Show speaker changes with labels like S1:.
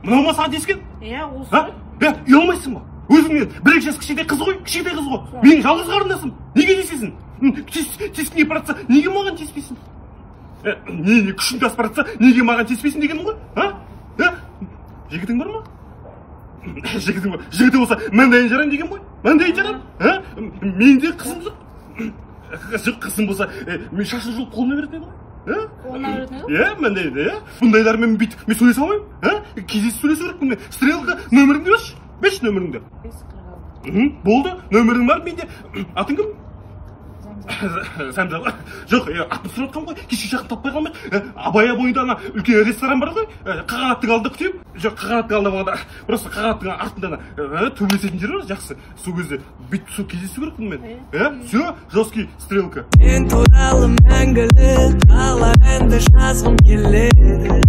S1: Мынау ма саған тиіскен?
S2: Иә, осы.
S1: Ұялмайсың ба? Өзіңнен 1-2 жас кішкентай қыз ғой, Менің жалғыз қарындасым. Неге тиісесің? Тискіңе баратса, неге маған тиіспейсің? Не күшің тасып баратса, неге маған тиіспейсің деген ғой? Жігітің бар ма? Жігітің бар. Жігіті болса, маңдайын жарам деген ғой? Маңдайын жарам? Менде қызым жоқ. Қызым болса, мен шашын жұлып қолына беретін еді ғой?
S2: Қолына беретін еді?
S1: Маңдайын, бұндайлармен бүйтіп, мен сөйлесе алмаймын? Кездесіп сөйлесу керекпін мен. Стрелка нөміріңді берші. Берші нөміріңді. Болды, нөмірің бар менде. Атың кім? Сәнжал. Жоқ, атын сұрап жатқам ғой. Кеше жақын таппай қалмай. Абай бойында ана үлкен ресторан бар ғой. Қағанаттың алдында күтемін. Жоқ, қағанаттың алдында болғанда просто қағанаттың артында төбелесетін жер бар, жақсы. Сол кезде бүйтіп сол кездесу керекпін мен. Все, жесткий стрелка.
S3: Мен туралы мәңгілік қалар әнді жазғым келеді.